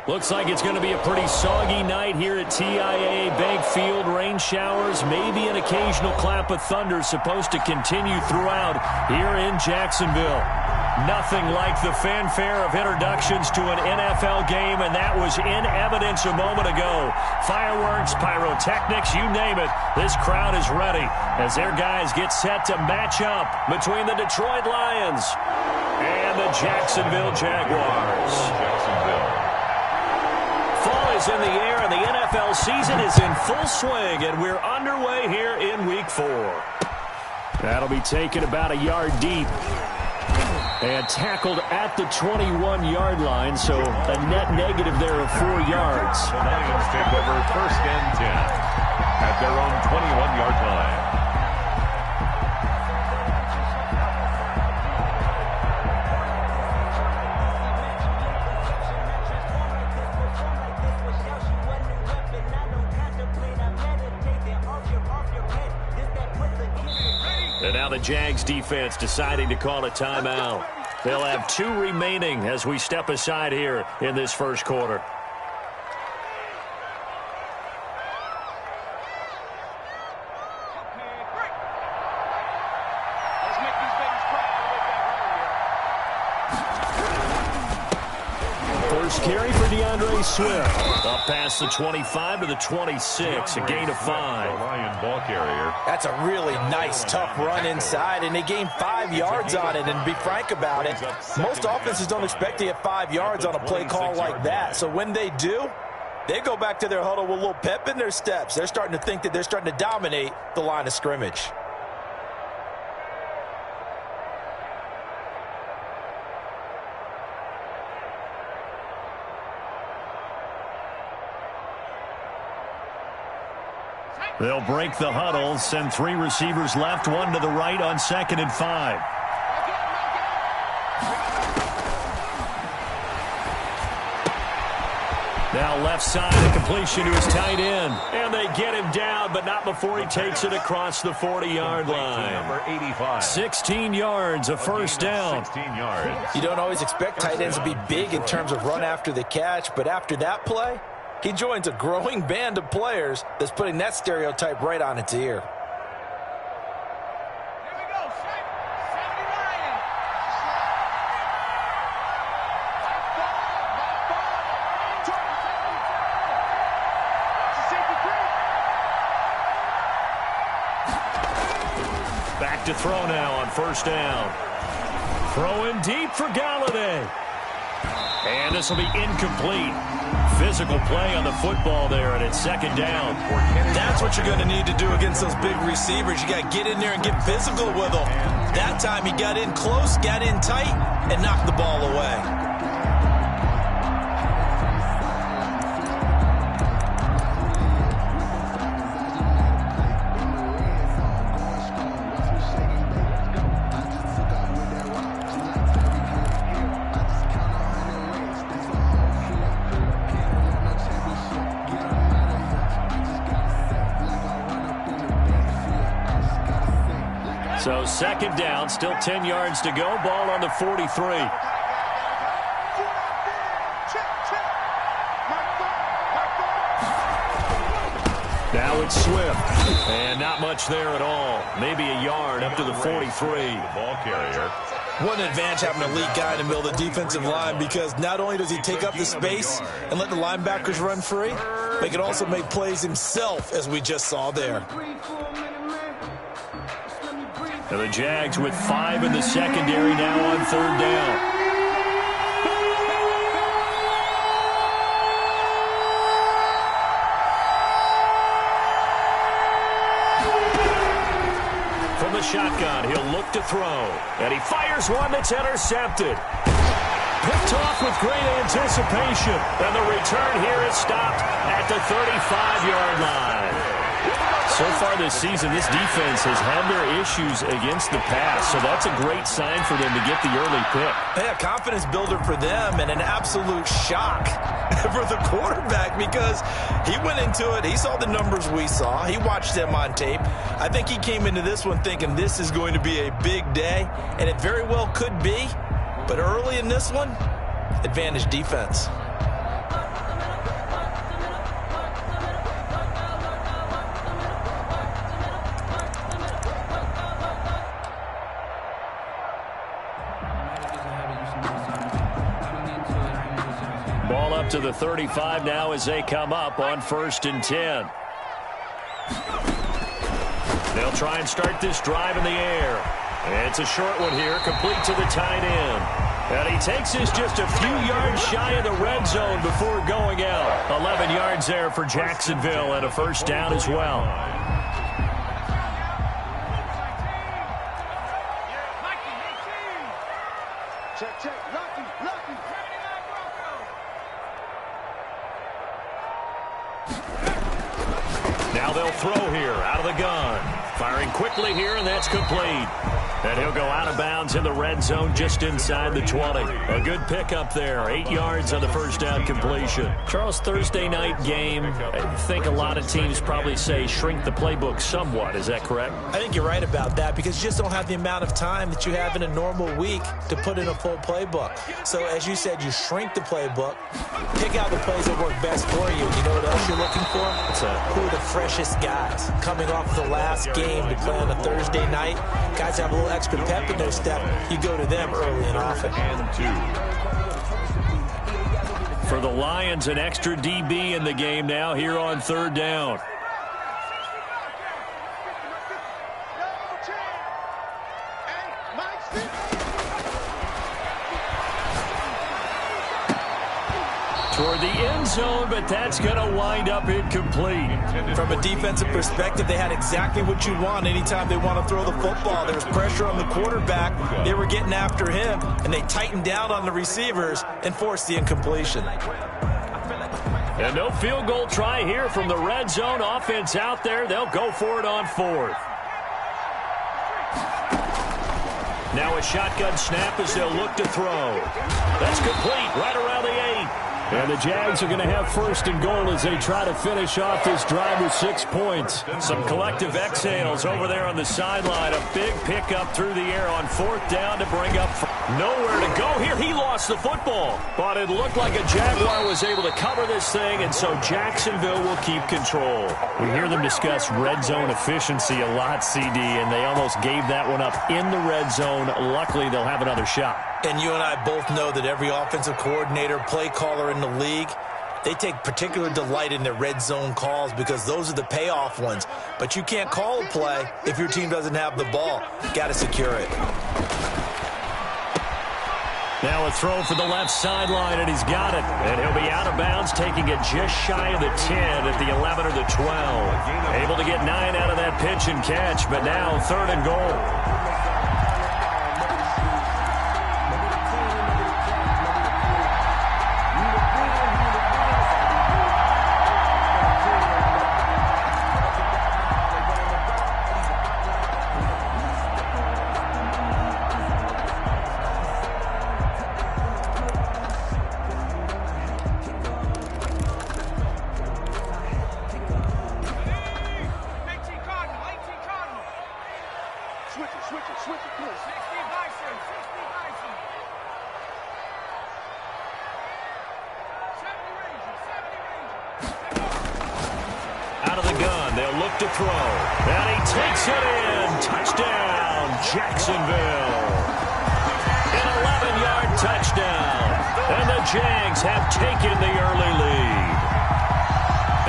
Looks like it's going to be a pretty soggy night here at TIAA Bank Field. Rain showers, maybe an occasional clap of thunder supposed to continue throughout here in Jacksonville. Nothing like the fanfare of introductions to an NFL game, and that was in evidence a moment ago. Fireworks, pyrotechnics, you name it. This crowd is ready as their guys get set to match up between the Detroit Lions and the Jacksonville Jaguars. Fall is in the air, and the NFL season is in full swing, and we're underway here in Week 4. That'll be taken about a yard deep and tackled at the 21-yard line, so a net negative there of 4 yards. The Lions take over 1st and 10 at their own 21-yard line. And now the JAGS defense deciding to call a timeout. They'll have 2 remaining as we step aside here in this first quarter. First carry for Swift. Up past the 25 to the 26, a gain of 5. Lion ball carrier. That's a really nice, tough run inside, and they gained 5 yards on it. And to be frank about it, most offenses don't expect to get 5 yards on a play call like that. So when they do, they go back to their huddle with a little pep in their steps. They're starting to think that they're starting to dominate the line of scrimmage. They'll break the huddle, send 3 receivers left, 1 to the right on 2nd and 5. Now left side, a completion to his tight end. And they get him down, but not before he takes it across the 40-yard line. Number 85. 16 yards, a first down. 16 yards. You don't always expect tight ends to be big in terms of run after the catch, but after that play, he joins a growing band of players that's putting that stereotype right on its ear. Back to throw now on first down. Throwing deep for Galladay. And this will be incomplete. Physical play on the football there, and it's 2nd down. That's what you're going to need to do against those big receivers. You got to get in there and get physical with them. That time he got in close, got in tight, and knocked the ball away. So 2nd down, still 10 yards to go. Ball on the 43. Now it's Swift. And not much there at all. Maybe a yard up to the 43. Ball carrier. What an advantage having an elite guy in the middle of the defensive line, because not only does he take up the space and let the linebackers run free, but he can also make plays himself, as we just saw there. And the JAGS with 5 in the secondary now on 3rd down. From the shotgun, he'll look to throw. And he fires one that's intercepted. Picked off with great anticipation. And the return here is stopped at the 35-yard line. So far this season, this defense has had their issues against the pass, so that's a great sign for them to get the early pick. Yeah, confidence builder for them, and an absolute shock for the quarterback, because he went into it, he saw the numbers we saw, he watched them on tape. I think he came into this one thinking this is going to be a big day, and it very well could be, but early in this one, advantage defense. to the 35 now as they come up on 1st and 10. They'll try and start this drive in the air. It's a short one here, complete to the tight end. And he takes this just a few yards shy of the red zone before going out. 11 yards there for Jacksonville and a first down as well. Check. Lucky. Now they'll throw here out of the gun. Firing quickly here, and that's complete. And he'll go out of bounds in the red zone just inside the 20. A good pickup there. 8 yards on the first down completion. Charles, Thursday night game, I think a lot of teams probably say shrink the playbook somewhat. Is that correct? I think you're right about that because you just don't have the amount of time that you have in a normal week to put in a full playbook. So as you said, you shrink the playbook, pick out the plays that work best for you. You know what else you're looking for? Who are the freshest guys coming off the last game to play on a Thursday night? Guys have a little extra pep in their step. You go to them early and often. And 2. For the Lions, an extra DB in the game now here on 3rd down. Toward the end zone, but that's going to wind up incomplete. From a defensive perspective, they had exactly what you want anytime they want to throw the football. There was pressure on the quarterback. They were getting after him, and they tightened down on the receivers and forced the incompletion. And no field goal try here from the red zone. Offense out there. They'll go for it on 4th. Now a shotgun snap as they'll look to throw. That's complete right around the 8. And the Jags are going to have 1st and goal as they try to finish off this drive with 6 points. Some collective exhales over there on the sideline. A big pickup through the air on 4th down to bring up. Nowhere to go here. He lost the football. But it looked like a Jaguar was able to cover this thing, and so Jacksonville will keep control. We hear them discuss red zone efficiency a lot, CD, and they almost gave that one up in the red zone. Luckily, they'll have another shot. And you and I both know that every offensive coordinator, play caller in the league, they take particular delight in their red zone calls because those are the payoff ones. But you can't call a play if your team doesn't have the ball. Got to secure it. Now a throw for the left sideline, and he's got it. And he'll be out of bounds, taking it just shy of the 10 at the 11 or the 12. Able to get 9 out of that pitch and catch, but now 3rd and goal. Out of the gun, they'll look to throw. And he takes it in. Touchdown, Jacksonville. An 11-yard touchdown. And the Jags have taken the early lead.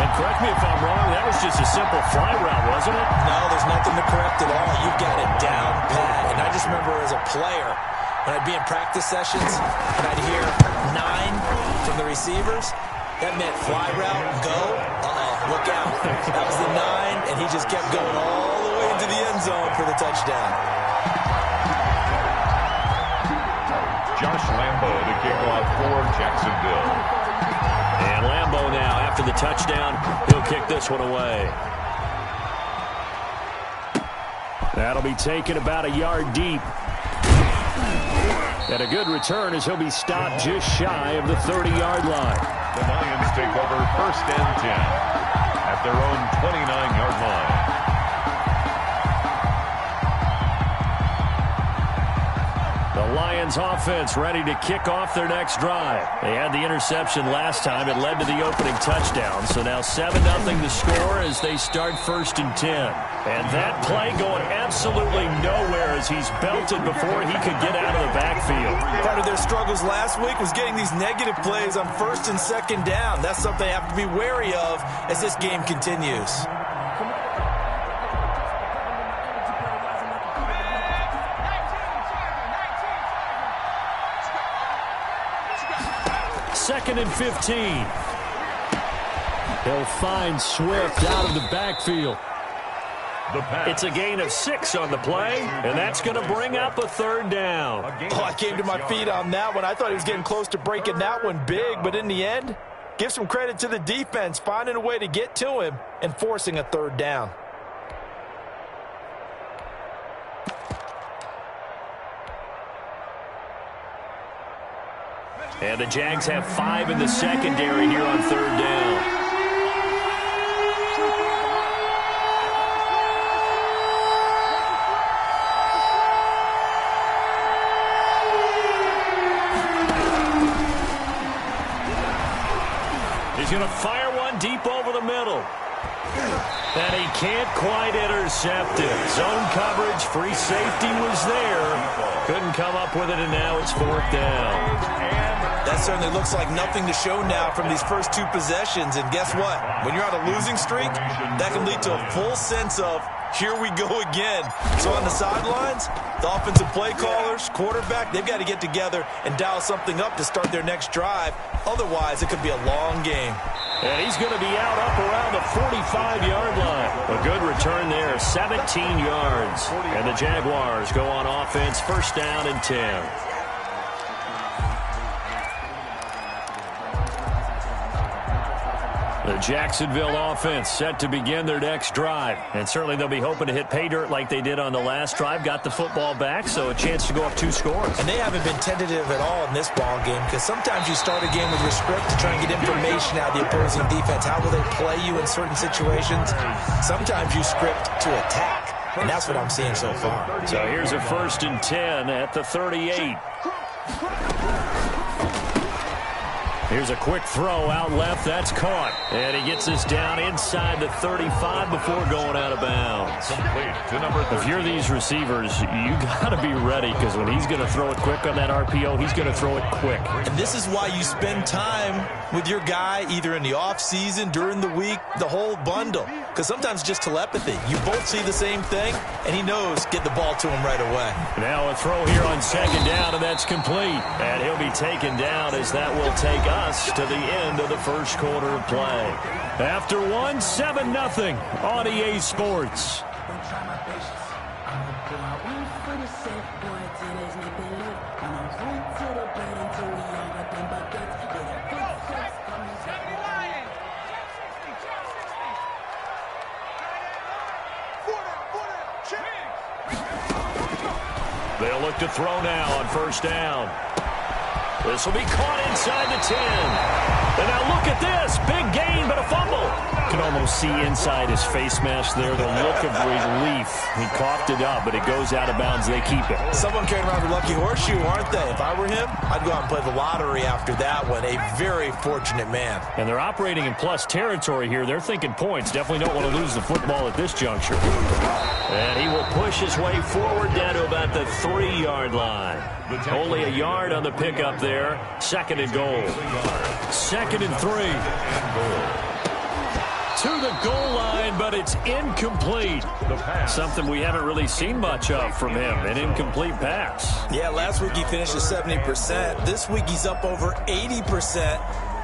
And correct me if I'm wrong, that was just a simple fly route, wasn't it? No, there's nothing to correct at all. You've got it down pat. And I just remember as a player, when I'd be in practice sessions, and I'd hear 9 from the receivers, that meant fly route, go, look out. That was the 9, and he just kept going all the way into the end zone for the touchdown. Josh Lambo to kick off for Jacksonville. And Lambo now, after the touchdown, he'll kick this one away. That'll be taken about a yard deep. And a good return as he'll be stopped just shy of the 30-yard line. The Lions take over 1st and 10 at their own 29-yard line. The Lions offense ready to kick off their next drive. They had the interception last time. It led to the opening touchdown. So now 7-0 the score as they start 1st and 10. And that play going absolutely nowhere as he's belted before he could get out of the backfield. Part of their struggles last week was getting these negative plays on 1st and 2nd down. That's something they have to be wary of as this game continues. Second and 15. He'll find Swift out of the backfield. It's a gain of 6 on the play, and that's going to bring up a 3rd down. Oh, I came to my feet on that one. I thought he was getting close to breaking that one big, but in the end, give some credit to the defense, finding a way to get to him and forcing a 3rd down. And the Jags have 5 in the secondary here on 3rd down. He's going to fire one deep over the middle. And he can't quite intercept it. Zone coverage, free safety was there. Couldn't come up with it, and now it's 4th down. That certainly looks like nothing to show now from these first 2 possessions. And guess what? When you're on a losing streak, that can lead to a full sense of, here we go again. So on the sidelines, the offensive play callers, quarterback, they've got to get together and dial something up to start their next drive. Otherwise, it could be a long game. And he's going to be out up around the 45-yard line. A good return there, 17 yards. And the Jaguars go on offense, 1st down and 10. The Jacksonville offense set to begin their next drive. And certainly they'll be hoping to hit pay dirt like they did on the last drive. Got the football back, so a chance to go up 2 scores. And they haven't been tentative at all in this ball game, because sometimes you start a game with your script to try and get information out of the opposing defense. How will they play you in certain situations? Sometimes you script to attack, and that's what I'm seeing so far. So here's a 1st and 10 at the 38. Here's a quick throw out left. That's caught. And he gets this down inside the 35 before going out of bounds. If you're these receivers, you got to be ready, because when he's going to throw it quick on that RPO, he's going to throw it quick. And this is why you spend time with your guy either in the offseason, during the week, the whole bundle. Because sometimes just telepathy. You both see the same thing, and he knows get the ball to him right away. Now a throw here on 2nd down, and that's complete. And he'll be taken down as that will take us to the end of the 1st quarter of play. After 7-0 on EA Sports. They'll look to throw now on 1st down. This will be caught inside the 10. And now look at this. Big gain, but a fumble. You can almost see inside his face mask there the look of relief. He coughed it up, but it goes out of bounds. They keep it. Someone carrying around a lucky horseshoe, aren't they? If I were him, I'd go out and play the lottery after that one. A very fortunate man. And they're operating in plus territory here. They're thinking points. Definitely don't want to lose the football at this juncture. And he will push his way forward down to about the 3-yard line. Only a yard on the pickup there. 2nd and goal. 2nd and 3. To the goal line, but it's incomplete. Something we haven't really seen much of from him, an incomplete pass. Yeah, last week he finished at 70%. This week he's up over 80%.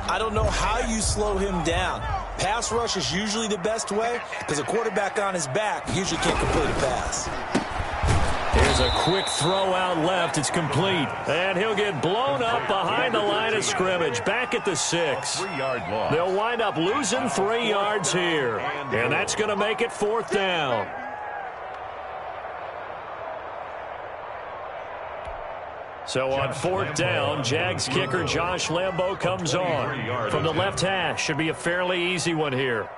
I don't know how you slow him down. Pass rush is usually the best way, because a quarterback on his back usually can't complete a pass. Here's a quick throw out left. It's complete. And he'll get blown up behind the line of scrimmage. Back at the 6. They'll wind up losing 3 yards here. And that's going to make it 4th down. So on 4th down, Jags kicker Josh Lambo comes on. From the left hash. Should be a fairly easy one here.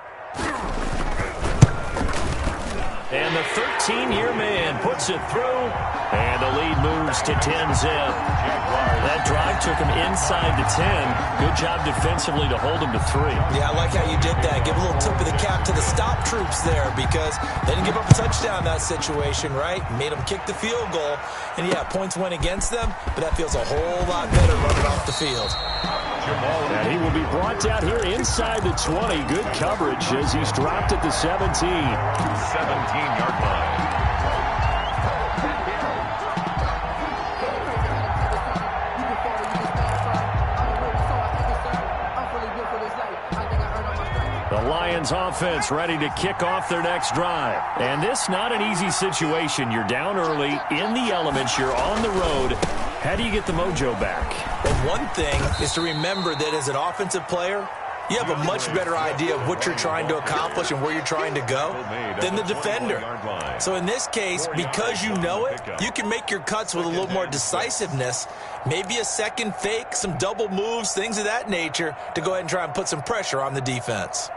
And the 13-year man puts it through, and the lead moves to 10-zip. That drive took him inside the 10. Good job defensively to hold him to 3. Yeah, I like how you did that. Give a little tip of the cap to the stop troops there because they didn't give up a touchdown in that situation, right? Made them kick the field goal. And, yeah, points went against them, but that feels a whole lot better running off the field. And he will be brought down here inside the 20. Good coverage as he's dropped at the 17. 17-yard line. The Lions offense ready to kick off their next drive. And this not an easy situation. You're down early, in the elements, you're on the road. How do you get the mojo back? Well, one thing is to remember that as an offensive player, you have a much better idea of what you're trying to accomplish and where you're trying to go than the defender. So in this case, because you know it, you can make your cuts with a little more decisiveness, maybe a second fake, some double moves, things of that nature to go ahead and try and put some pressure on the defense.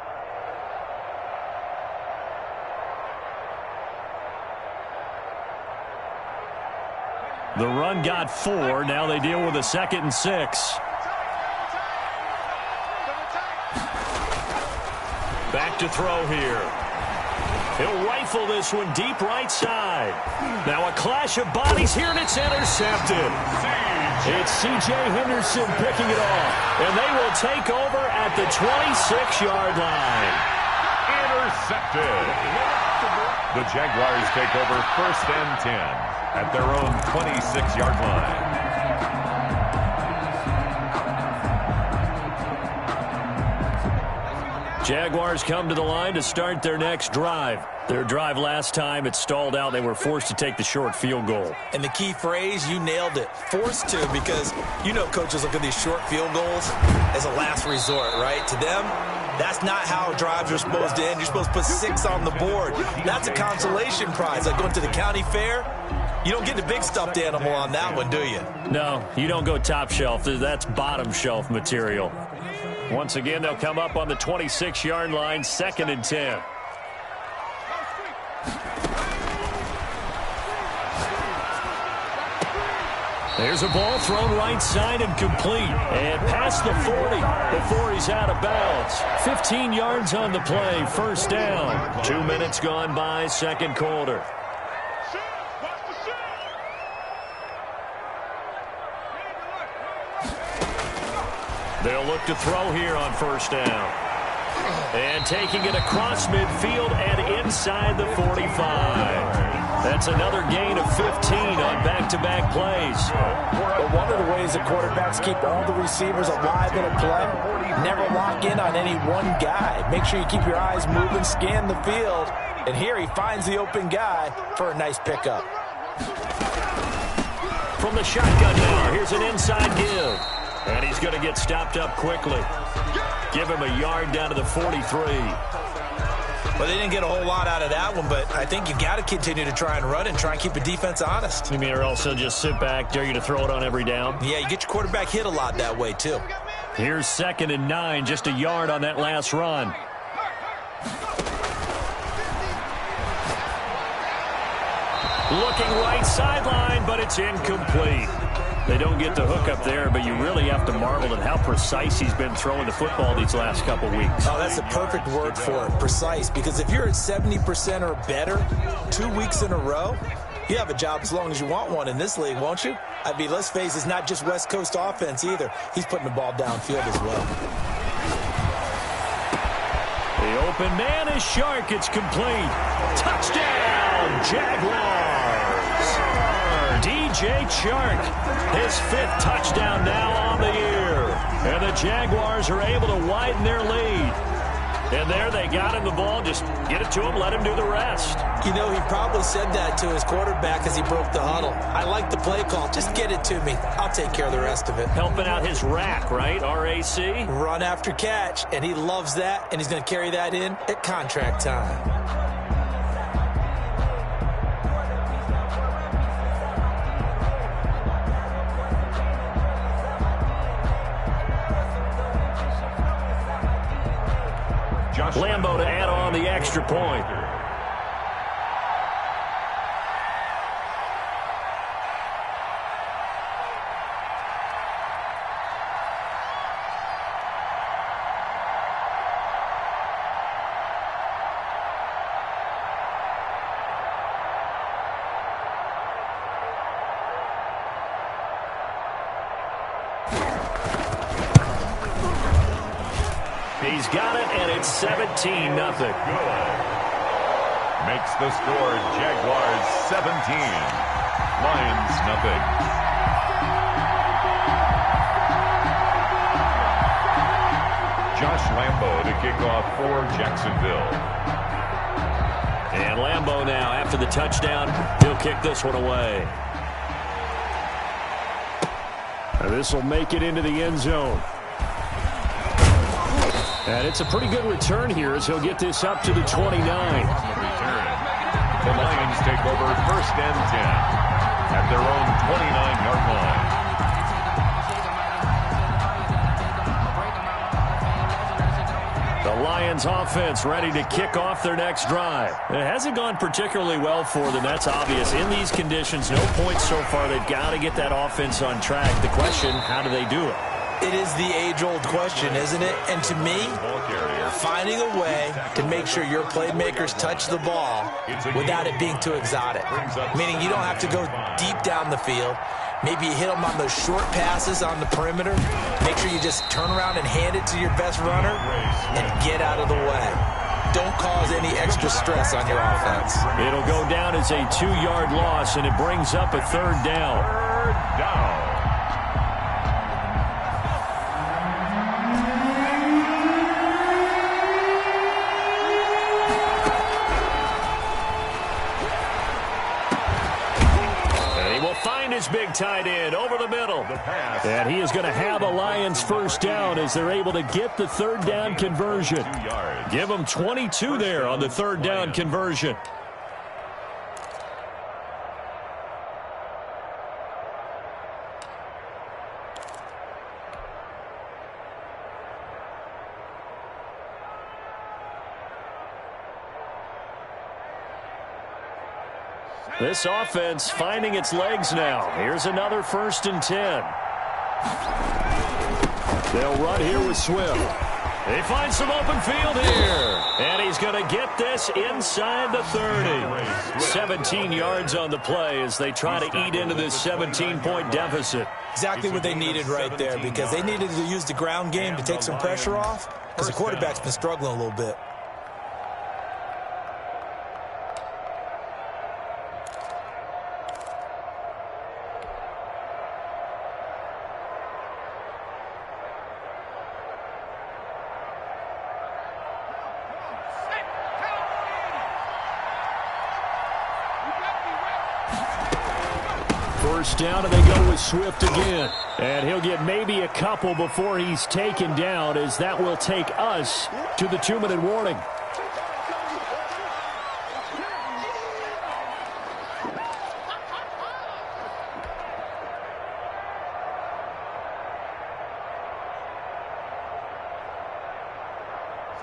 The run got 4. Now they deal with a 2nd and 6. Back to throw here. He'll rifle this one deep right side. Now a clash of bodies here, and it's intercepted. It's C.J. Henderson picking it off, and they will take over at the 26-yard line. Intercepted. The Jaguars take over 1st and 10 at their own 26-yard line. Jaguars come to the line to start their next drive. Their drive last time, it stalled out. They were forced to take the short field goal. And the key phrase, you nailed it. Forced to, because you know coaches look at these short field goals as a last resort, right? To them, that's not how drives are supposed to end. You're supposed to put 6 on the board. That's a consolation prize. Like going to the county fair, you don't get the big stuffed animal on that one, do you? No, you don't go top shelf. That's bottom shelf material. Once again, they'll come up on the 26-yard line, 2nd and 10. There's a ball thrown right side and complete. And past the 40 before he's out of bounds. 15 yards on the play, 1st down. 2 minutes gone by, 2nd quarter. They'll look to throw here on 1st down. And taking it across midfield and inside the 45. That's another gain of 15 on back-to-back plays. But one of the ways that quarterbacks keep all the receivers alive in a play, never lock in on any one guy. Make sure you keep your eyes moving, scan the field. And here he finds the open guy for a nice pickup. From the shotgun now, here's an inside give. And he's going to get stopped up quickly. Give him a yard down to the 43. Well, they didn't get a whole lot out of that one, but I think you got to continue to try and run and try and keep the defense honest. You mean, or else they'll just sit back, dare you to throw it on every down? Yeah, you get your quarterback hit a lot that way, too. Here's 2nd and 9, just a yard on that last run. Looking right sideline, but it's incomplete. They don't get the hook up there, but you really have to marvel at how precise he's been throwing the football these last couple weeks. Oh, that's the perfect word for it, precise, because if you're at 70% or better 2 weeks in a row, you have a job as long as you want one in this league, won't you? I mean, let's face it, it's not just West Coast offense either. He's putting the ball downfield as well. The open man is Shark. It's complete. Touchdown, Jaguars. DJ Chark, his 5th touchdown now on the year. And the Jaguars are able to widen their lead. And there they got him the ball. Just get it to him, let him do the rest. You know, he probably said that to his quarterback as he broke the huddle. I like the play call. Just get it to me. I'll take care of the rest of it. Helping out his rack, right? R-A-C? Run after catch. And he loves that, and he's going to carry that in at contract time. Lambo to add on the extra point. He's got it, and it's 17-0. Good. Makes the score Jaguars 17. Lions nothing. Josh Lambo to kick off for Jacksonville. And Lambo now, after the touchdown, he'll kick this one away. And this will make it into the end zone. And it's a pretty good return here as he'll get this up to the 29. The Lions take over 1st and 10 at their own 29-yard line. The Lions offense ready to kick off their next drive. It hasn't gone particularly well for them. That's obvious. In these conditions, no points so far. They've got to get that offense on track. The question, how do they do it? It is the age-old question, isn't it? And to me, finding a way to make sure your playmakers touch the ball without it being too exotic. Meaning you don't have to go deep down the field. Maybe you hit them on those short passes on the perimeter. Make sure you just turn around and hand it to your best runner and get out of the way. Don't cause any extra stress on your offense. It'll go down as a 2-yard loss, and it brings up a 3rd down. 3rd down. His big tight end over the middle. And he is going to have a Lions 1st down as they're able to get the 3rd down conversion. Give them 22 there on the 3rd down conversion. This offense finding its legs now. Here's another 1st and 10. They'll run here with Swift. They find some open field here. And he's going to get this inside the 30. 17 yards on the play as they try to eat into this 17-point deficit. Exactly what they needed right there, because they needed to use the ground game to take some pressure off, because the quarterback's been struggling a little bit. First down, and they go with Swift again. And he'll get maybe a couple before he's taken down, as that will take us to the 2-minute warning.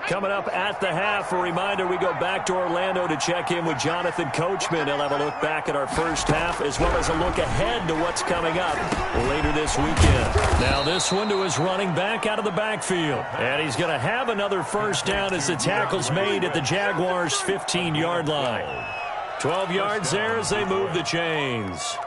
Coming up at the half, a reminder, we go back to Orlando to check in with Jonathan Coachman. He'll have a look back at our first half as well as a look ahead to what's coming up later this weekend. Now this one to his running back out of the backfield. And he's going to have another 1st down as the tackle's made at the Jaguars' 15-yard line. 12 yards there as they move the chains.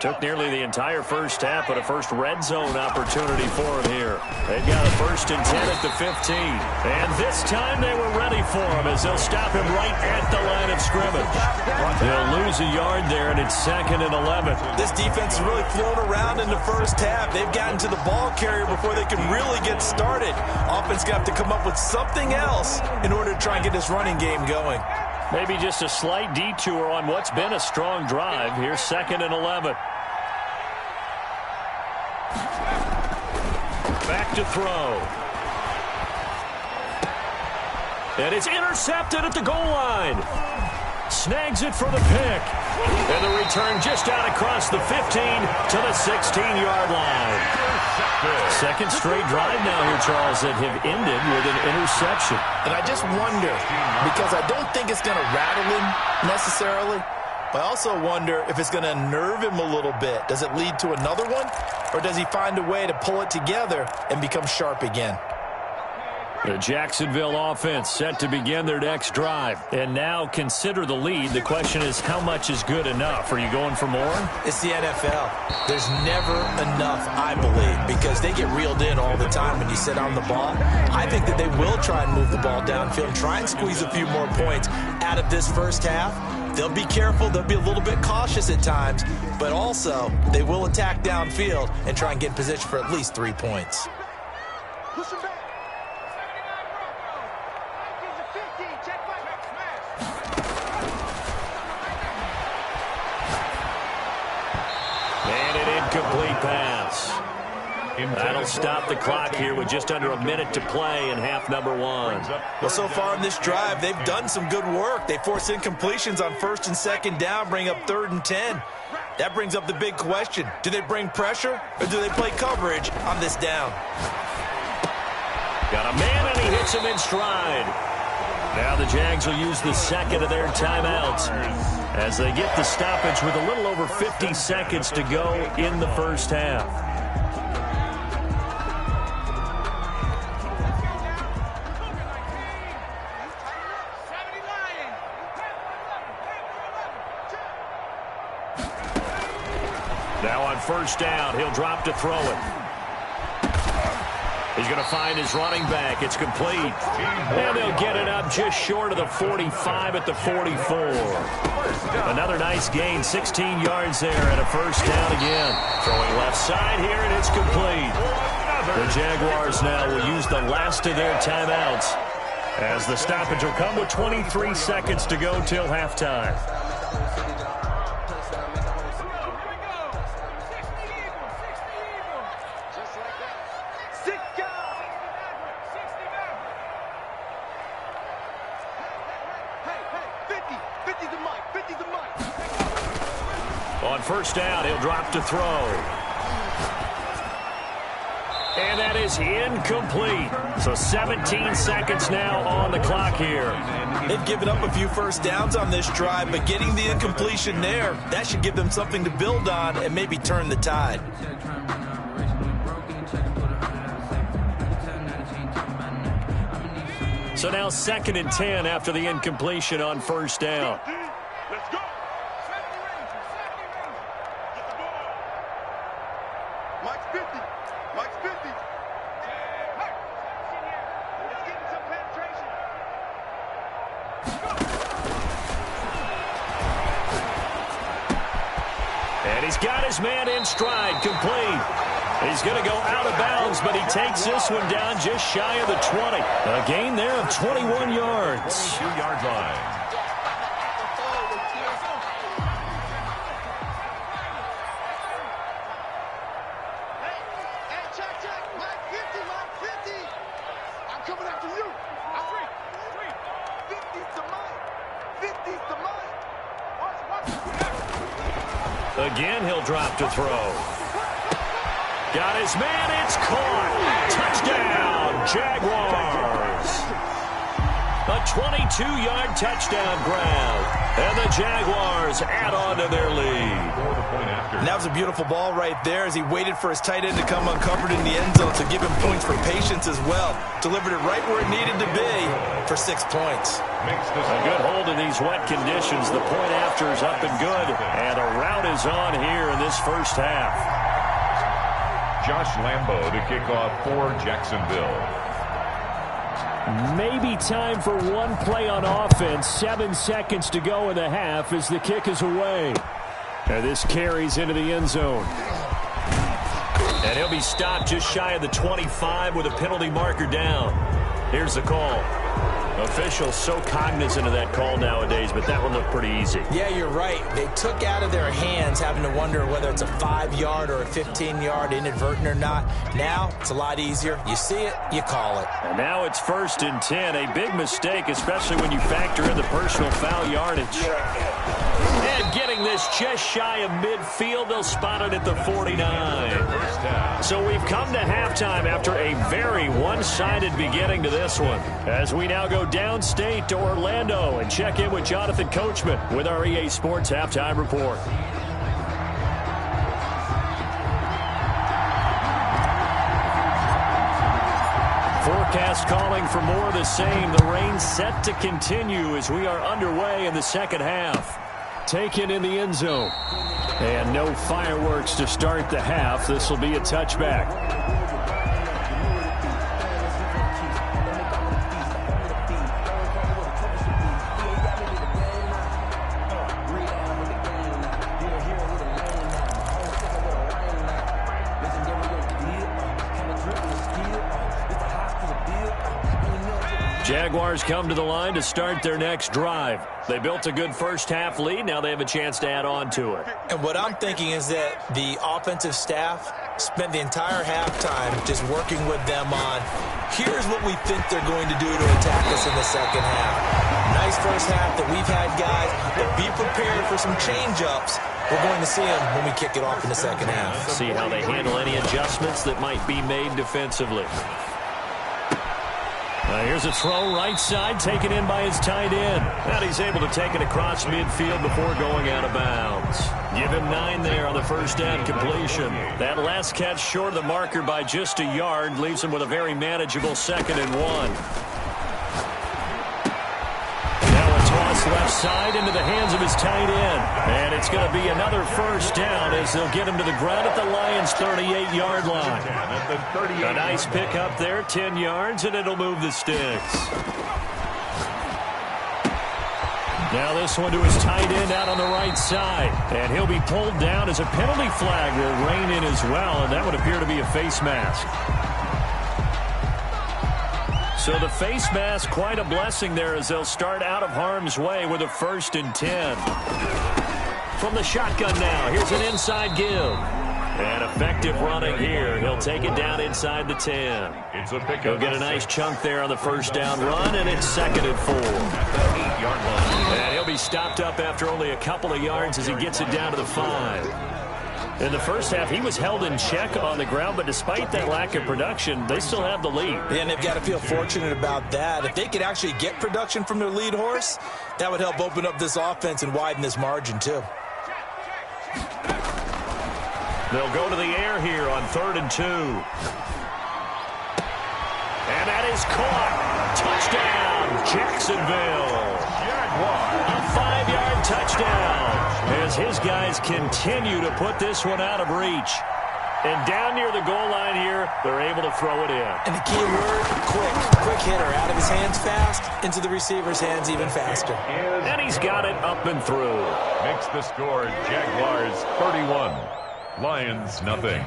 Took nearly the entire first half, but a first red zone opportunity for him here. They've got a 1st and 10 at the 15. And this time they were ready for him as they'll stop him right at the line of scrimmage. They'll lose a yard there, and it's 2nd and 11. This defense is really flown around in the first half. They've gotten to the ball carrier before they can really get started. Offense got to come up with something else in order to try and get this running game going. Maybe just a slight detour on what's been a strong drive. Here's 2nd and 11. Back to throw. And it's intercepted at the goal line. Snags it for the pick. And the return just out across the 15 to the 16-yard line. Second straight drive now here, Charles, that have ended with an interception. And I just wonder, because I don't think it's going to rattle him necessarily, but I also wonder if it's going to nerve him a little bit. Does it lead to another one? Or does he find a way to pull it together and become sharp again? The Jacksonville offense set to begin their next drive. And now consider the lead. The question is, how much is good enough? Are you going for more? It's the NFL. There's never enough, I believe, because they get reeled in all the time when you sit on the ball. I think that they will try and move the ball downfield and try and squeeze a few more points out of this first half. They'll be careful. They'll be a little bit cautious at times, but also they will attack downfield and try and get in position for at least 3 points. Push him back. And an incomplete pass. That'll stop the clock here with just under a minute to play in half number 1. Well, so far in this drive, they've done some good work. They force incompletions on 1st and 2nd down, bring up 3rd and 10. That brings up the big question. Do they bring pressure or do they play coverage on this down? Got a man, and he hits him in stride. Now the Jags will use the second of their timeouts as they get the stoppage with a little over 50 seconds to go in the first half. Now on first down, he'll drop to throw it. He's going to find his running back. It's complete. And they'll get it up just short of the 45 at the 44. Another nice gain, 16 yards there, and a first down again. Throwing left side here, and it's complete. The Jaguars now will use the last of their timeouts as the stoppage will come with 23 seconds to go till halftime. On first down, he'll drop to throw. And that is incomplete. So 17 seconds now on the clock here. They've given up a few first downs on this drive, but getting the incompletion there, that should give them something to build on and maybe turn the tide. So now 2nd and 10 after the incompletion on first down. Let's go. Mike's 50. Mike's 50. Let's get some penetration. And he's got his man in stride, complete. He's going to go out of bounds, but he takes this one down just shy of the 20. A gain there of 21 yards. 2-yard line. Hey, check. Mike 50. I'm coming after you. I'm free. 50's to Mike. 50's to Mike. Watch. Again, he'll drop to throw. Got his man, it's caught. Touchdown, Jaguars. A 22-yard touchdown grab. And the Jaguars add on to their lead. And that was a beautiful ball right there as he waited for his tight end to come uncovered in the end zone to give him points for patience as well. Delivered it right where it needed to be for 6 points. A good hold in these wet conditions. The point after is up and good. And a rout is on here in this first half. Josh Lambo to kick off for Jacksonville. Maybe time for one play on offense. 7 seconds to go in the half as the kick is away. And this carries into the end zone. And he'll be stopped just shy of the 25 with a penalty marker down. Here's the call. Officials so cognizant of that call nowadays, but that one looked pretty easy. Yeah, you're right. They took out of their hands having to wonder whether it's a 5-yard or a 15-yard inadvertent or not. Now, it's a lot easier. You see it, you call it. And now it's 1st and 10. A big mistake, especially when you factor in the personal foul yardage. And getting this just shy of midfield, they'll spot it at the 49. So we've come to halftime after a very one-sided beginning to this one. As we now go downstate to Orlando and check in with Jonathan Coachman with our EA Sports Halftime Report. Forecast calling for more of the same. The rain set to continue as we are underway in the second half. Taken in the end zone. And no fireworks to start the half. This will be a touchback. Jaguars come to the line to start their next drive. They built a good first-half lead. Now they have a chance to add on to it. And what I'm thinking is that the offensive staff spent the entire halftime just working with them on, here's what we think they're going to do to attack us in the second half. Nice first half that we've had, guys, but be prepared for some change-ups. We're going to see them when we kick it off in the second half. See how they handle any adjustments that might be made defensively. Here's a throw right side, taken in by his tight end. And he's able to take it across midfield before going out of bounds. Give him 9 there on the first down completion. That last catch short of the marker by just a yard leaves him with a very manageable 2nd and 1. Left side into the hands of his tight end. And it's going to be another first down as they'll get him to the ground at the Lions' 38-yard line. A nice pickup there, 10 yards, and it'll move the sticks. Now this one to his tight end out on the right side. And he'll be pulled down as a penalty flag will rein in as well, and that would appear to be a face mask. So the face mask, quite a blessing there as they'll start out of harm's way with a 1st and 10. From the shotgun now, here's an inside give. And effective running here. He'll take it down inside the 10. He'll get a nice chunk there on the first down run, and it's 2nd and 4. And he'll be stopped up after only a couple of yards as he gets it down to the 5. In the first half, he was held in check on the ground, but despite that lack of production, they still have the lead. And they've got to feel fortunate about that. If they could actually get production from their lead horse, that would help open up this offense and widen this margin, too. They'll go to the air here on 3rd and 2. And that is caught. Touchdown, Jacksonville. A 5-yard touchdown as his guys continue to put this one out of reach. And down near the goal line here, they're able to throw it in. And the key word, quick. Quick hitter. Out of his hands fast, into the receiver's hands even faster. And he's got it up and through. Makes the score Jaguars 31, Lions nothing.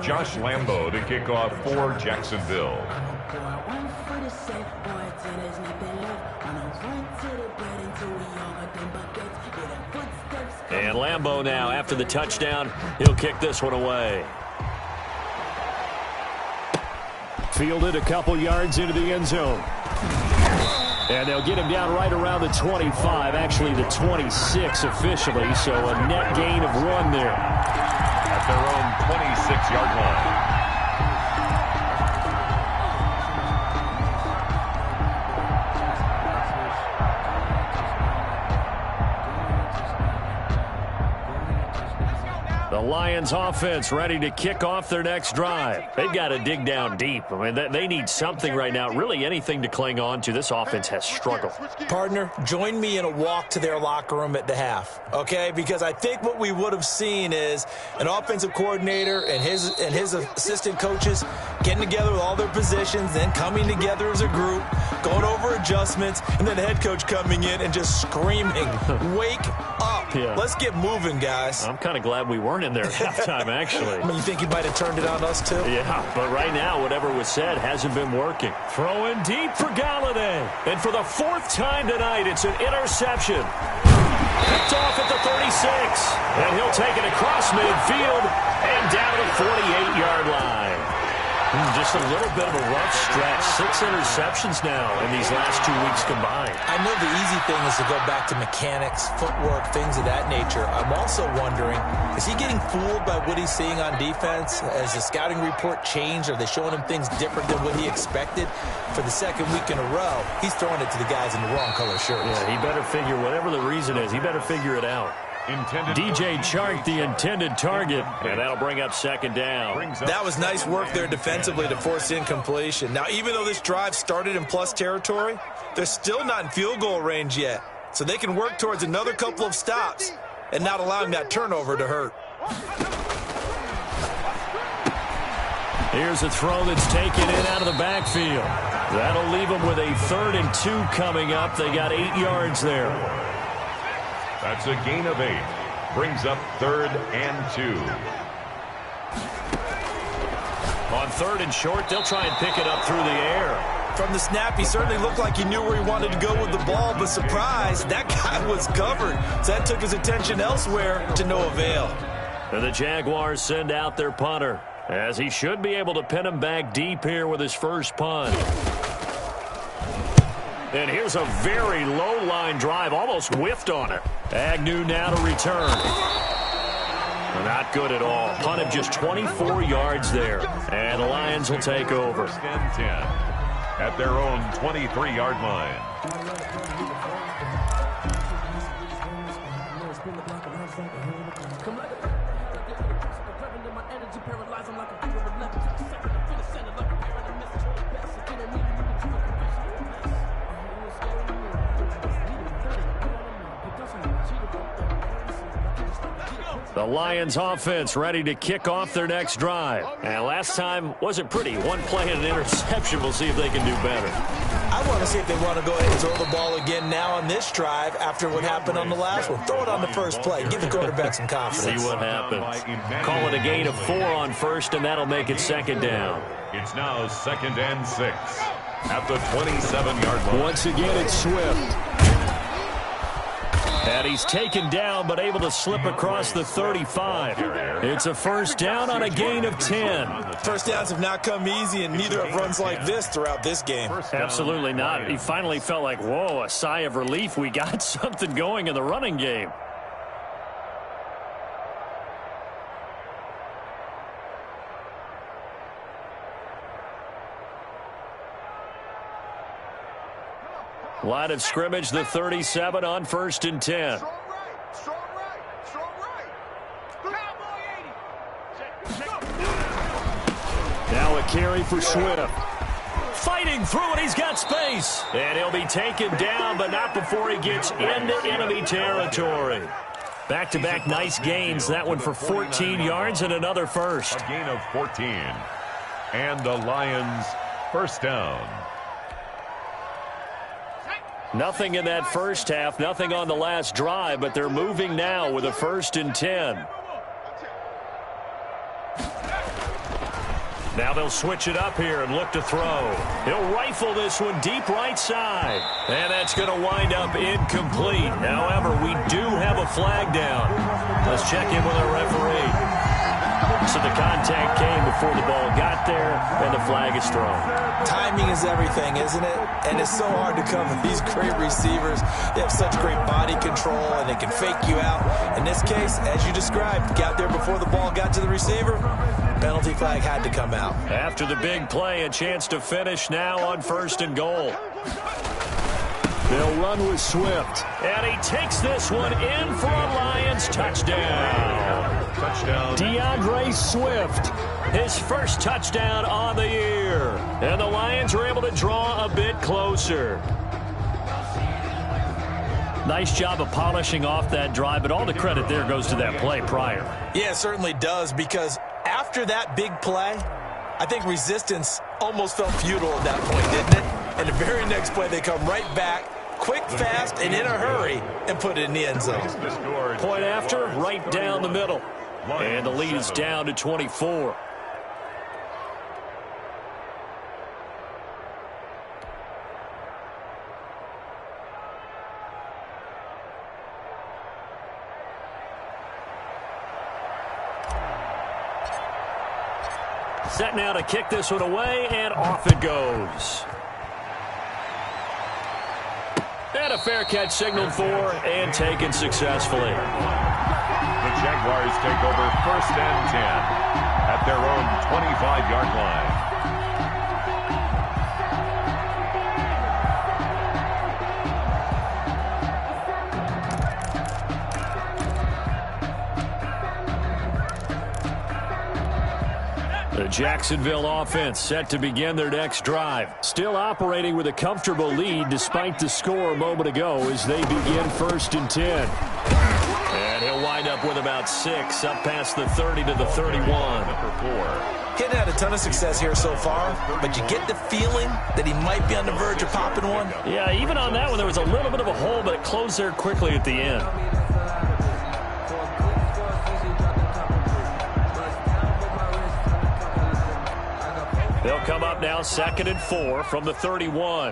Josh Lambo to kick off for Jacksonville. And Lambo now, after the touchdown, he'll kick this one away. Fielded a couple yards into the end zone. And they'll get him down right around the 25, actually the 26 officially, so a net gain of 1 there. At their own 26-yard line. The Lions offense ready to kick off their next drive. They've got to dig down deep. I mean, they need something right now, really anything to cling on to. This offense has struggled. Partner, join me in a walk to their locker room at the half, okay? Because I think what we would have seen is an offensive coordinator and his assistant coaches getting together with all their positions, then coming together as a group, going over adjustments, and then the head coach coming in and just screaming, wake up. Yeah. Let's get moving, guys. I'm kind of glad we weren't in there at halftime, actually. I mean, you think he might have turned it on us, too? Yeah, but right now, whatever was said hasn't been working. Throwing deep for Galladay. And for the 4th time tonight, it's an interception. Picked off at the 36. And he'll take it across midfield and down to the 48-yard line. Just a little bit of a rough stretch. 6 interceptions now in these last 2 weeks combined. I know the easy thing is to go back to mechanics, footwork, things of that nature. I'm also wondering, is he getting fooled by what he's seeing on defense? Has the scouting report changed? Are they showing him things different than what he expected? For the 2nd week in a row, he's throwing it to the guys in the wrong color shirts. Yeah, he better figure, whatever the reason is, he better figure it out. DJ Chark, the intended target, and that'll bring up second down. That was nice work there defensively to force incompletion. Now, even though this drive started in plus territory, they're still not in field goal range yet, so they can work towards another couple of stops and not allowing that turnover to hurt. Here's a throw that's taken in out of the backfield. That'll leave them with a 3rd and 2 coming up. They got 8 yards there. That's a gain of 8. Brings up 3rd and 2. On 3rd and short, they'll try and pick it up through the air. From the snap, he certainly looked like he knew where he wanted to go with the ball, but surprise, that guy was covered. So that took his attention elsewhere to no avail. And the Jaguars send out their punter, as he should be able to pin him back deep here with his first punt. And here's a very low-line drive, almost whiffed on it. Agnew now to return. Not good at all. Punt of just 24 yards there. And the Lions will take over. 1st and 10 at their own 23-yard line. The Lions offense ready to kick off their next drive. And last time wasn't pretty. One play and an interception. We'll see if they can do better. I want to see if they want to go ahead and throw the ball again now on this drive after what happened on the last one. Throw it on the first play. Give the quarterback some confidence. See what happens. Call it a gain of 4 on 1st, and that'll make it 2nd down. It's now 2nd and 6 at the 27-yard line. Once again, it's Swift. And he's taken down, but able to slip across the 35. It's a 1st down on a gain of 10. First downs have not come easy, and neither have runs like this throughout this game. Absolutely not. He finally felt like, whoa, a sigh of relief. We got something going in the running game. Line of scrimmage, the 37 on 1st and 10. Strong right, strong right, strong right. Now a carry for Swift. Fighting through it, he's got space. And he'll be taken down, but not before he gets into enemy territory. Back-to-back nice gains. That one for 14 yards and another first. A gain of 14. And the Lions 1st down. Nothing in that first half, nothing on the last drive, but they're moving now with a 1st and 10. Now they'll switch it up here and look to throw. He'll rifle this one deep right side. And that's going to wind up incomplete. However, we do have a flag down. Let's check in with our referee. So the contact came before the ball got there, and the flag is thrown. Timing is everything, isn't it? And it's so hard to cover these great receivers. They have such great body control, and they can fake you out. In this case, as you described, got there before the ball got to the receiver. Penalty flag had to come out. After the big play, a chance to finish now on 1st and goal. They'll run with Swift. And he takes this one in for a Lions touchdown. Touchdown. DeAndre Swift, his first touchdown on the year. And the Lions are able to draw a bit closer. Nice job of polishing off that drive, but all the credit there goes to that play prior. Yeah, it certainly does, because after that big play, I think resistance almost felt futile at that point, didn't it? And the very next play, they come right back, quick, fast, and in a hurry, and put it in the end zone. Point after, right down the middle. And the lead is down to 24. Set now to kick this one away, and off it goes. And a fair catch signaled for and taken successfully. The Jaguars take over 1st and 10 at their own 25-yard line. Jacksonville offense set to begin their next drive. Still operating with a comfortable lead despite the score a moment ago as they begin 1st and 10. And he'll wind up with about 6 up past the 30 to the 31. Hadn't had a ton of success here so far, but you get the feeling that he might be on the verge of popping one. Yeah, even on that one, there was a little bit of a hole, but it closed there quickly at the end. They'll come up now 2nd and 4 from the 31.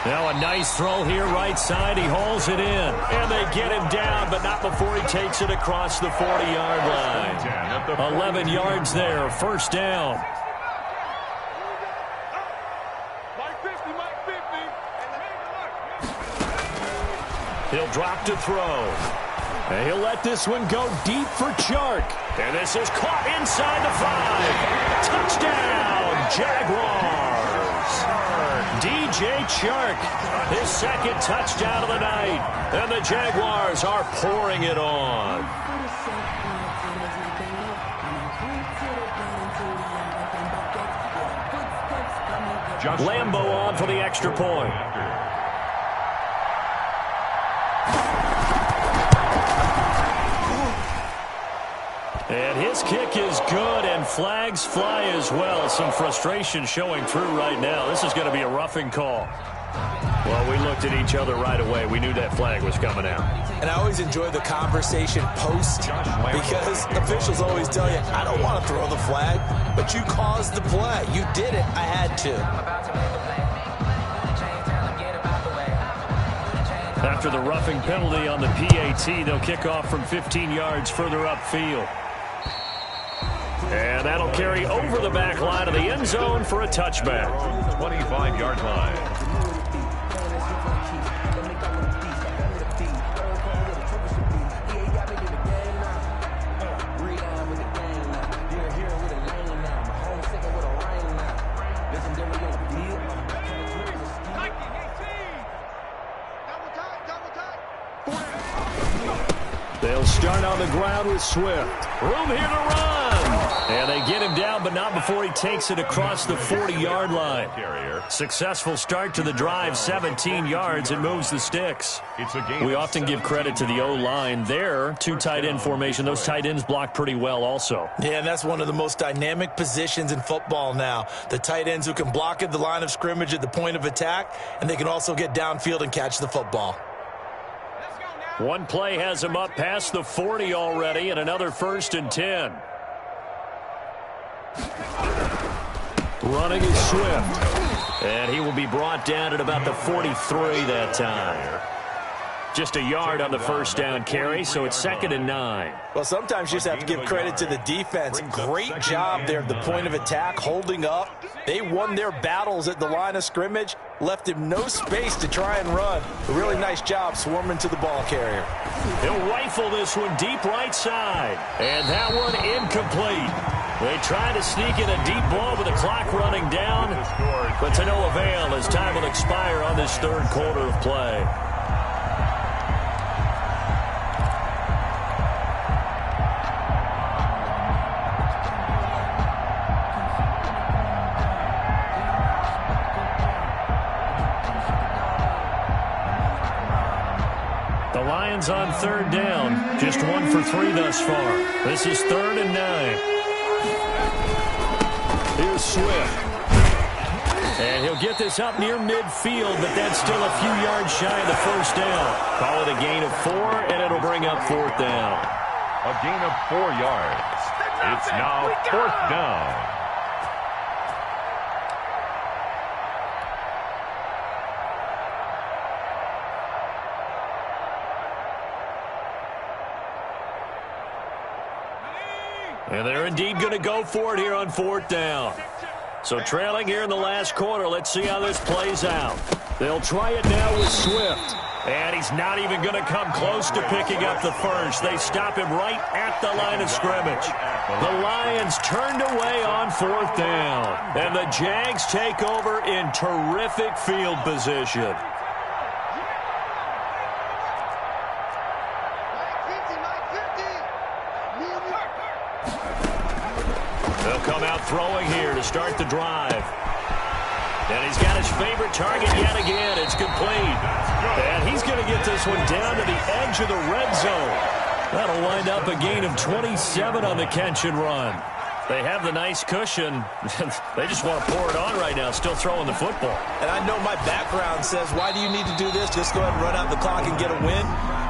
Now a nice throw here right side. He hauls it in. And they get him down, but not before he takes it across the 40-yard line. 11 yards there, 1st down. He'll drop to throw. And he'll let this one go deep for Chark. And this is caught inside the 5. Touchdown, Jaguars. DJ Chark, his 2nd touchdown of the night. And the Jaguars are pouring it on. Lambo on for the extra point. And his kick is good, and flags fly as well. Some frustration showing through right now. This is going to be a roughing call. Well, we looked at each other right away. We knew that flag was coming out. And I always enjoy the conversation post because officials always tell you, I don't want to throw the flag, but you caused the play. You did it. I had to. After the roughing penalty on the PAT, they'll kick off from 15 yards further upfield. And that'll carry over the back line of the end zone for a touchback. 25-yard line. They'll start on the ground with Swift. Room here to run. And they get him down, but not before he takes it across the 40-yard line. Successful start to the drive, 17 yards, and moves the sticks. We often give credit to the O-line there. 2 tight end formation. Those tight ends block pretty well also. Yeah, and that's one of the most dynamic positions in football now. The tight ends who can block at the line of scrimmage at the point of attack, and they can also get downfield and catch the football. One play has him up past the 40 already, and another 1st and 10. Running is Swift. And he will be brought down at about the 43 that time. Just a yard on the 1st down carry, so it's 2nd and 9. Well, sometimes you just have to give credit to the defense. Great job there at the point of attack, holding up. They won their battles at the line of scrimmage, left him no space to try and run. A really nice job swarming to the ball carrier. He'll rifle this one deep right side. And that one incomplete. They try to sneak in a deep ball with the clock running down, but to no avail as time will expire on this 3rd quarter of play. The Lions on 3rd down, just 1 for 3 thus far. This is 3rd and 9. Here's Swift. And he'll get this up near midfield, but that's still a few yards shy of the 1st down. Call it a gain of 4, and it'll bring up 4th down. A gain of 4 yards. It's now 4th down. And they're indeed going to go for it here on 4th down. So trailing here in the last quarter, let's see how this plays out. They'll try it now with Swift. And he's not even going to come close to picking up the 1st. They stop him right at the line of scrimmage. The Lions turned away on 4th down. And the Jags take over in terrific field position. They'll come out throwing here to start the drive. And he's got his favorite target yet again. It's complete. And he's going to get this one down to the edge of the red zone. That'll wind up a gain of 27 on the catch and run. They have the nice cushion. They just want to pour it on right now, still throwing the football. And I know my background says, why do you need to do this? Just go ahead and run out the clock and get a win.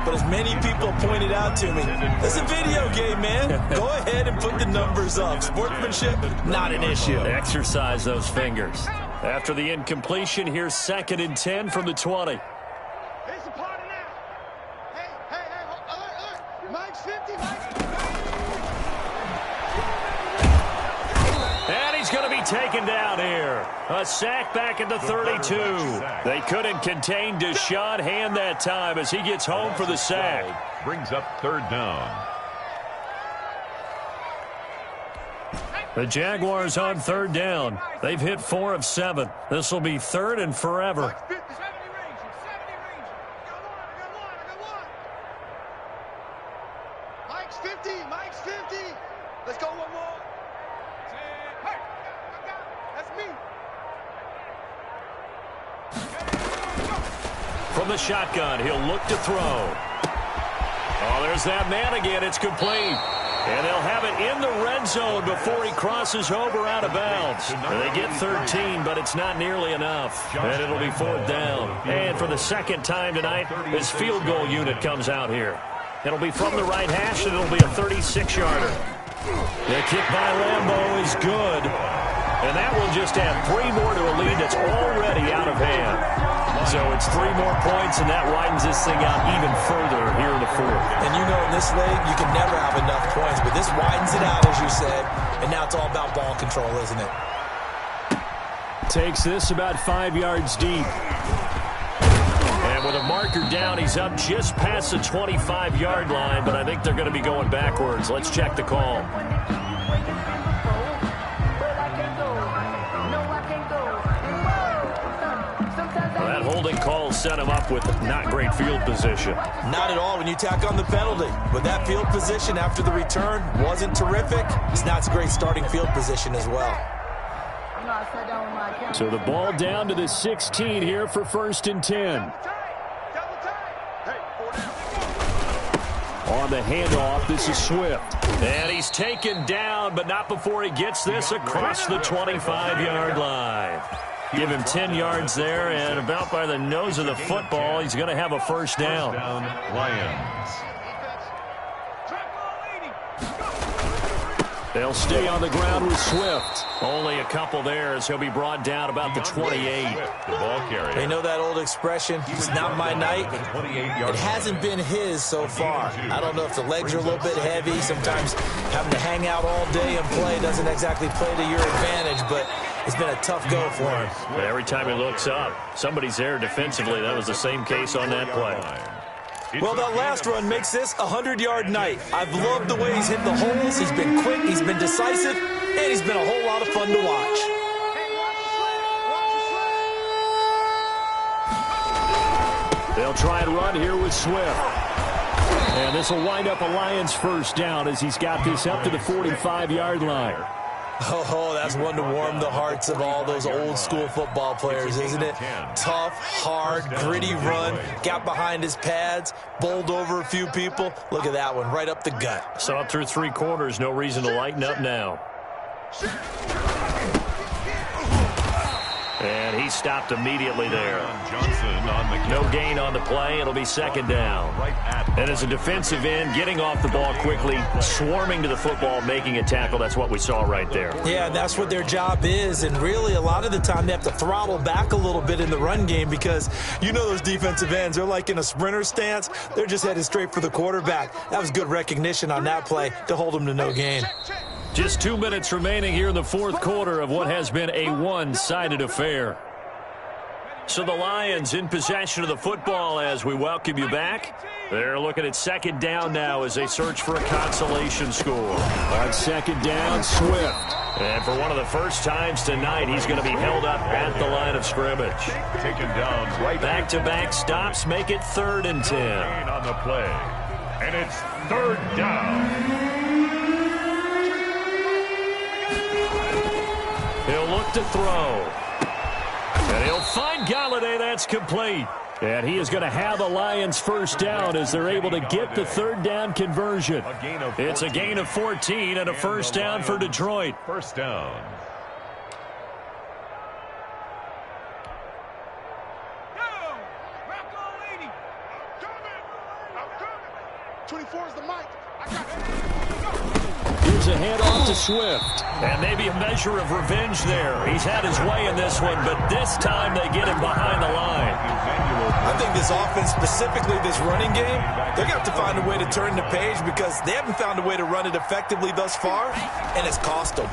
But as many people pointed out to me, it's a video game, man. Go ahead and put the numbers up. Sportsmanship, not an issue. Exercise those fingers. After the incompletion, here's 2nd and 10 from the 20. It's a party now. Hey, alert. Mike's 50, Mike's 50. And he's going to be taken down here. A sack back at the 32. They couldn't contain Deshaun Hand that time as he gets home for the sack. Brings up 3rd down. The Jaguars on 3rd down. They've hit 4 of 7. This will be 3rd and forever. Mike's 50, Mike's 50. Let's go one more. Hey, that's me. From the shotgun, he'll look to throw. Oh, there's that man again. It's complete. And they'll have it in the red zone before he crosses over out of bounds. And they get 13, but it's not nearly enough. And it'll be 4th down. And for the 2nd time tonight, his field goal unit comes out here. It'll be from the right hash, and it'll be a 36-yarder. The kick by Lambeau is good. And that will just add 3 more to a lead that's already out of hand. So it's 3 more points, and that widens this thing out even further here in the 4th. And you know in this league, you can never have enough points, but this widens it out, as you said, and now it's all about ball control, isn't it? Takes this about 5 yards deep. And with a marker down, he's up just past the 25-yard line, but I think they're going to be going backwards. Let's check the call. That holding call set him up with not great field position. Not at all when you tack on the penalty. But that field position after the return wasn't terrific. It's not a great starting field position as well. So the ball down to the 16 here for 1st and 10. On the handoff, this is Swift. And he's taken down, but not before he gets this across the 25-yard line. Give him 10 yards there, and about by the nose of the football, he's going to have a 1st down. Lions. They'll stay on the ground with Swift. Only a couple there as he'll be brought down about the 28. The ball carrier. They know that old expression, it's not my night. It hasn't been his so far. I don't know if the legs are a little bit heavy. Sometimes having to hang out all day and play doesn't exactly play to your advantage, but it's been a tough go for him. But every time he looks up, somebody's there defensively. That was the same case on that play. Well, that last run makes this a 100-yard night. I've loved the way he's hit the holes. He's been quick, he's been decisive, and he's been a whole lot of fun to watch. They'll try and run here with Swift. And this will wind up a Lions 1st down as he's got this up to the 45-yard line. Oh, that's one to warm the hearts of all those old-school football players, isn't it? Tough, hard, gritty run, got behind his pads, bowled over a few people. Look at that one, right up the gut. Saw it through 3 quarters, no reason to lighten up now. And he stopped immediately there. No gain on the play. It'll be 2nd down. And as a defensive end, getting off the ball quickly, swarming to the football, making a tackle, that's what we saw right there. Yeah, and that's what their job is. And really, a lot of the time, they have to throttle back a little bit in the run game because you know those defensive ends, they're like in a sprinter stance. They're just headed straight for the quarterback. That was good recognition on that play to hold them to no gain. Just 2 minutes remaining here in the 4th quarter of what has been a one-sided affair. So the Lions in possession of the football as we welcome you back. They're looking at 2nd down now as they search for a consolation score. On 2nd down, Swift. And for one of the first times tonight, he's going to be held up at the line of scrimmage. Taken down right. Back-to-back stops make it 3rd and 10. On the play. And it's 3rd down. to throw. And he'll find Galladay. That's complete. And he is going to have a Lions first down as they're able to get the third down conversion. It's a gain of 14 and a first down for Detroit. First down. Go! Rock on, lady! I'm coming! 24 is the mic. I got it. Here's a handoff to Swift. And maybe a measure of revenge there. He's had his way in this one, but this time they get him behind the line. I think this offense, specifically this running game, they're going to have to find a way to turn the page because they haven't found a way to run it effectively thus far, and it's cost them.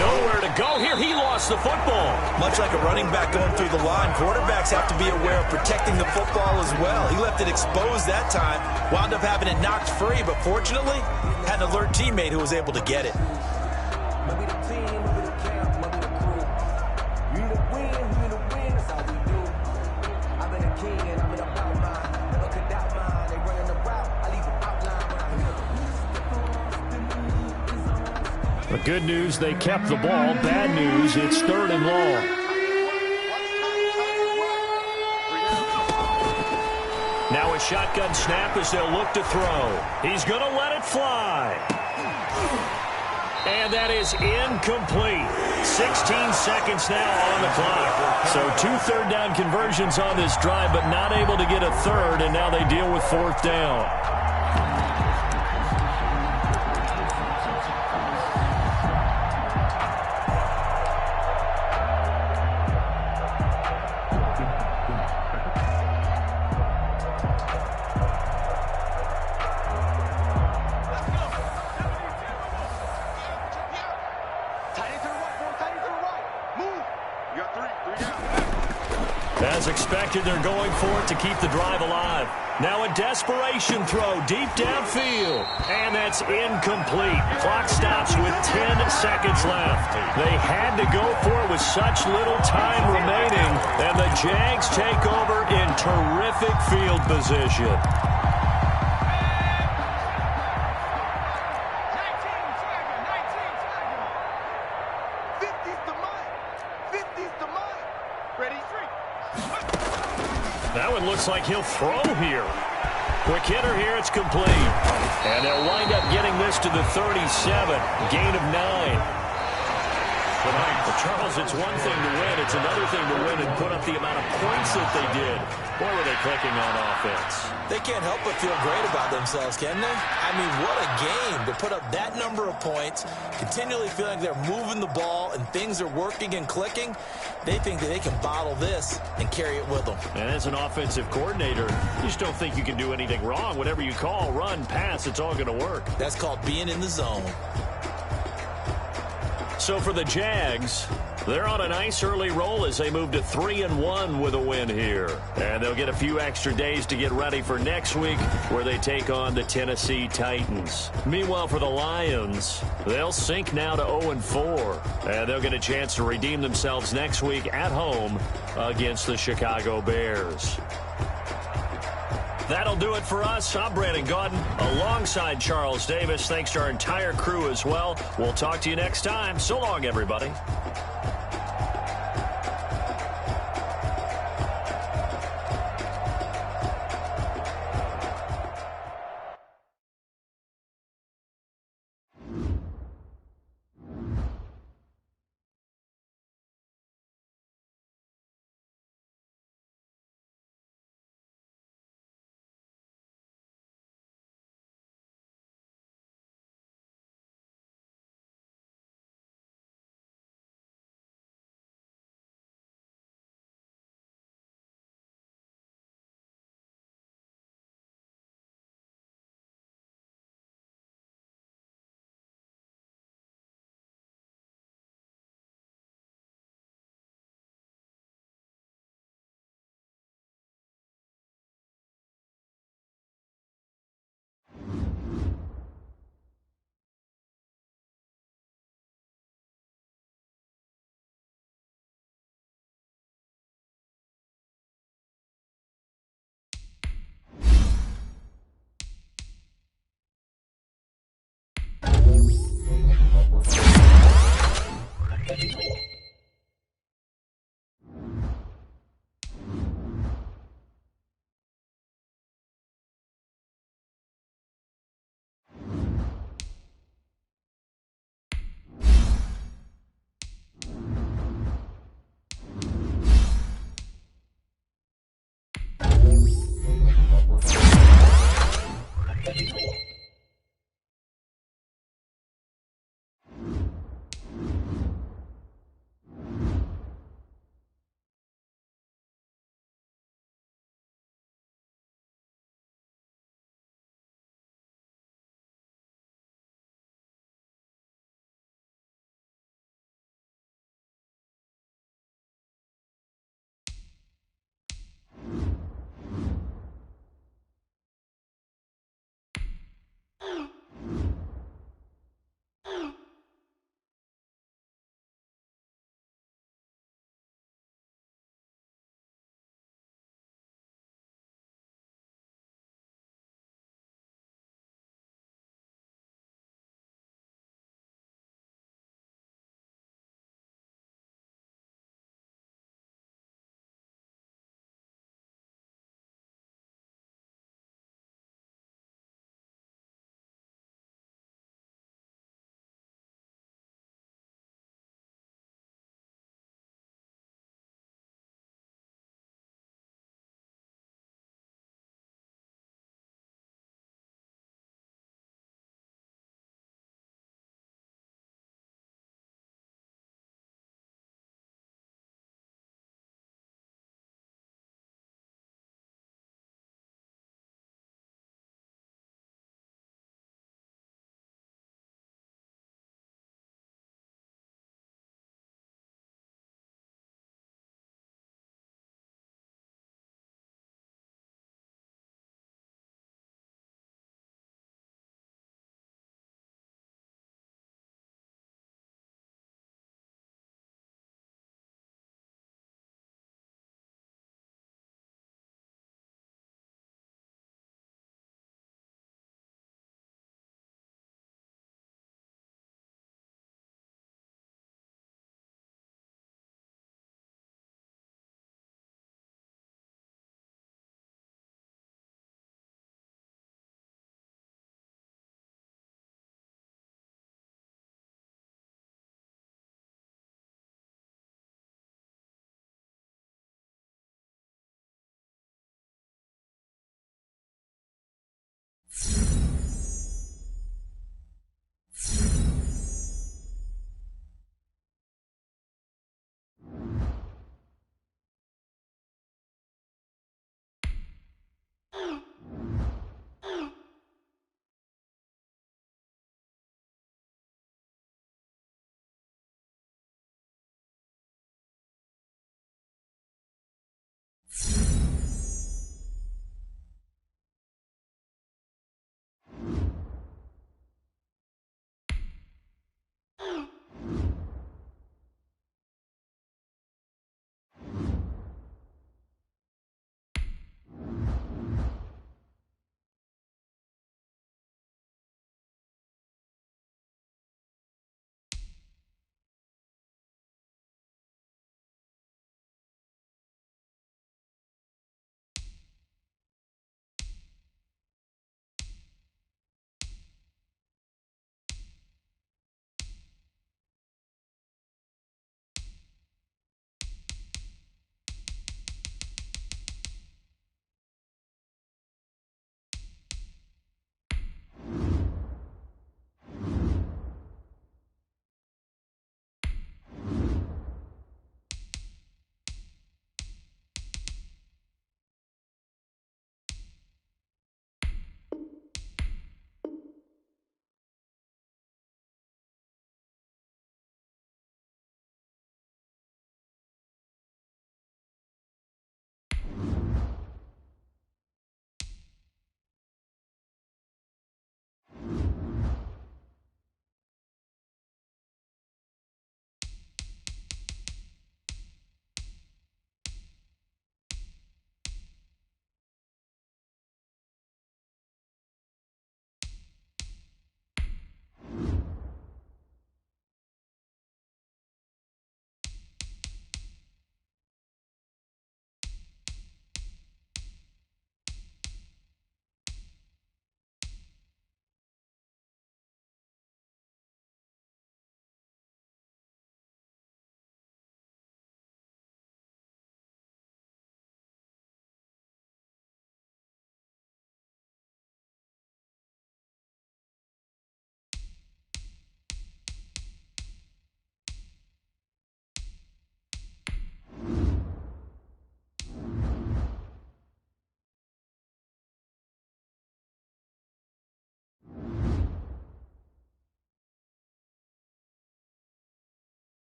Nowhere to go here. He lost the football. Much like a running back going through the line, quarterbacks have to be aware of protecting the football as well. He left it exposed that time, wound up having it knocked free, but fortunately, had an alert teammate who was able to get it. The good news, they kept the ball. Bad news, it's third and long. Now a shotgun snap as they'll look to throw. He's going to let it fly. And that is incomplete. 16 seconds now on the clock. So 2 third down conversions on this drive, but not able to get a third, and now they deal with fourth down. As expected, they're going for it to keep the drive alive. Now a desperation throw deep downfield. And that's incomplete. Clock stops with 10 seconds left. They had to go for it with such little time remaining. And the Jags take over in terrific field position. That one looks like he'll throw here. Quick hitter here, it's complete. And they'll wind up getting this to the 37. Gain of 9. Well, Charles, it's one thing to win. It's another thing to win and put up the amount of points that they did. Boy, were they clicking on offense. They can't help but feel great about themselves, can they? I mean, what a game to put up that number of points, continually feeling they're moving the ball and things are working and clicking. They think that they can bottle this and carry it with them. And as an offensive coordinator, you just don't think you can do anything wrong. Whatever you call, run, pass, it's all going to work. That's called being in the zone. So for the Jags, they're on a nice early roll as they move to 3-1 with a win here. And they'll get a few extra days to get ready for next week where they take on the Tennessee Titans. Meanwhile, for the Lions, they'll sink now to 0-4. And they'll get a chance to redeem themselves next week at home against the Chicago Bears. That'll do it for us. I'm Brandon Gaudin alongside Charles Davis. Thanks to our entire crew as well. We'll talk to you next time. So long, everybody.